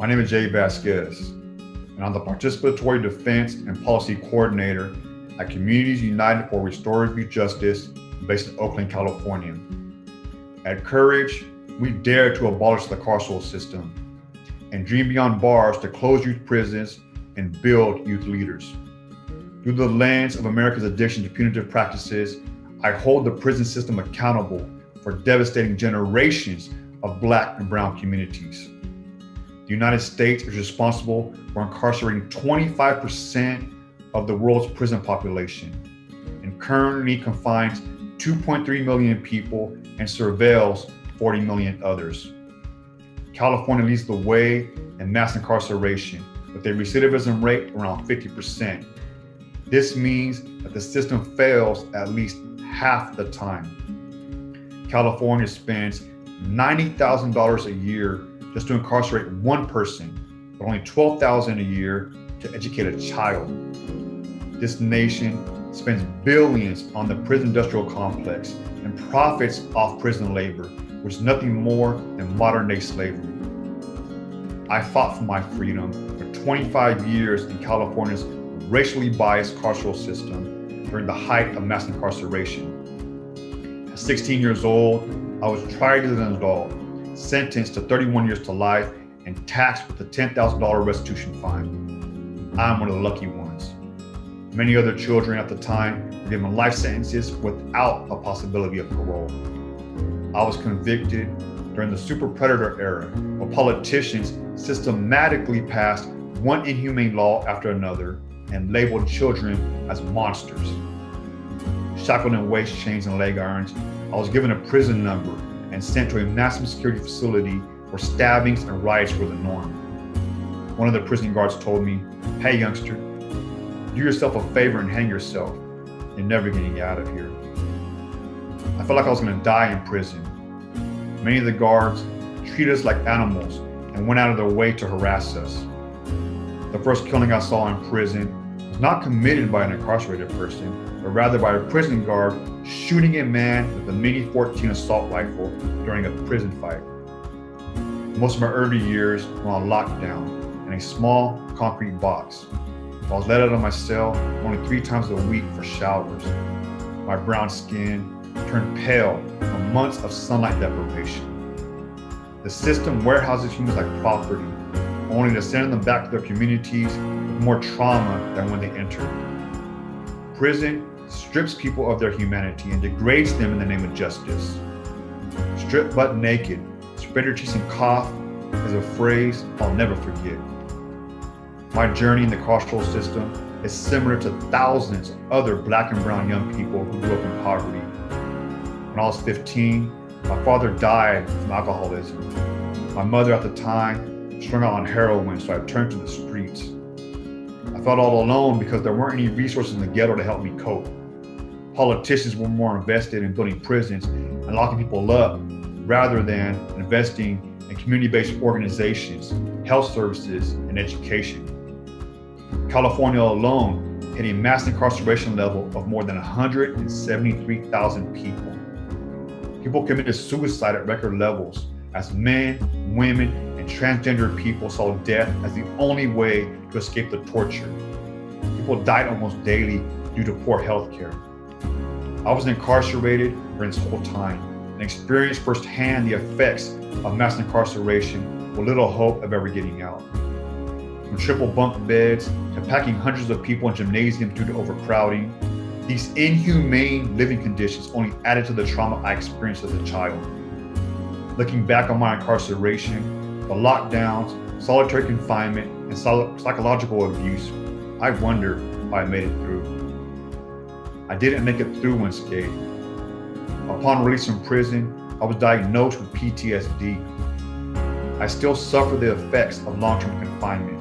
My name is Jay Vasquez, and I'm the Participatory Defense and Policy Coordinator at Communities United for Restorative Justice based in Oakland, California. At CURYJ, we dare to abolish the carceral system and dream beyond bars to close youth prisons and build youth leaders. Through the lens of America's addiction to punitive practices, I hold the prison system accountable for devastating generations of Black and Brown communities. The United States is responsible for incarcerating 25% of the world's prison population and currently confines 2.3 million people and surveils 40 million others. California leads the way in mass incarceration with a recidivism rate around 50%. This means that the system fails at least half the time. California spends $90,000 a year just to incarcerate one person, but only $12,000 a year to educate a child. This nation spends billions on the prison industrial complex and profits off prison labor, which is nothing more than modern-day slavery. I fought for my freedom for 25 years in California's racially biased carceral system during the height of mass incarceration. At 16 years old, I was tried as an adult, sentenced to 31 years to life, and taxed with a $10,000 restitution fine. I'm one of the lucky ones. Many other children at the time were given life sentences without a possibility of parole. I was convicted during the super predator era, where politicians systematically passed one inhumane law after another and labeled children as monsters. Shackled in waist chains and leg irons, I was given a prison number and sent to a maximum security facility where stabbings and riots were the norm. One of the prison guards told me, "Hey youngster, do yourself a favor and hang yourself. You're never getting out of here." I felt like I was gonna die in prison. Many of the guards treated us like animals and went out of their way to harass us. The first killing I saw in prison was not committed by an incarcerated person, but rather by a prison guard shooting a man with a Mini 14 assault rifle during a prison fight. Most of my early years were on lockdown in a small concrete box. I was let out of my cell only 3 times a week for showers. My brown skin turned pale from months of sunlight deprivation. The system warehouses humans like property, only to send them back to their communities with more trauma than when they entered. Prison strips people of their humanity and degrades them in the name of justice. Strip butt naked, spread your cheeks and cough is a phrase I'll never forget. My journey in the carceral system is similar to thousands of other Black and Brown young people who grew up in poverty. When I was 15, my father died from alcoholism. My mother at the time strung out on heroin, so I turned to the streets. I felt all alone because there weren't any resources in the ghetto to help me cope. Politicians were more invested in building prisons and locking people up rather than investing in community-based organizations, health services, and education. California alone hit a mass incarceration level of more than 173,000 people. People committed suicide at record levels as men, women, and transgender people saw death as the only way to escape the torture. People died almost daily due to poor health care. I was incarcerated during this whole time and experienced firsthand the effects of mass incarceration with little hope of ever getting out. From triple bunk beds to packing hundreds of people in gymnasiums due to overcrowding, these inhumane living conditions only added to the trauma I experienced as a child. Looking back on my incarceration, the lockdowns, solitary confinement, and psychological abuse, I wonder how I made it through. I didn't make it through unscathed. Upon release from prison, I was diagnosed with PTSD. I still suffer the effects of long-term confinement.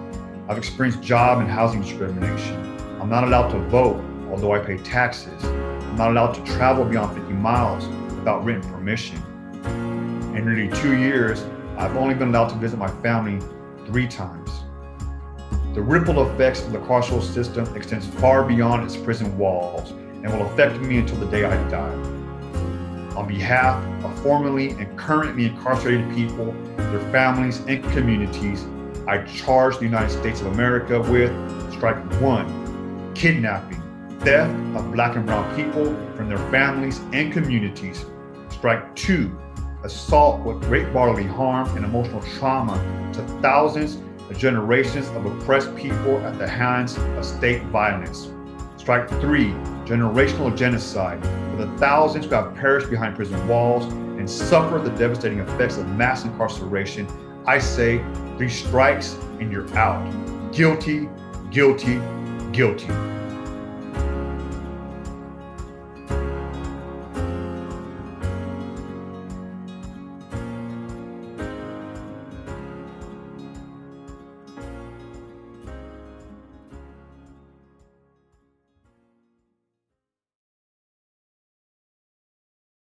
I've experienced job and housing discrimination. I'm not allowed to vote, although I pay taxes. I'm not allowed to travel beyond 50 miles without written permission. In nearly 2 years, I've only been allowed to visit my family 3 times. The ripple effects of the carceral system extends far beyond its prison walls and will affect me until the day I die. On behalf of formerly and currently incarcerated people, their families, and communities, I charge the United States of America with. Strike one, kidnapping, theft of Black and brown people from their families and communities. Strike two, assault with great bodily harm and emotional trauma to thousands of generations of oppressed people at the hands of state violence. Strike three, generational genocide for the thousands who have perished behind prison walls and suffered the devastating effects of mass incarceration. I say 3 strikes and you're out. Guilty, guilty, guilty.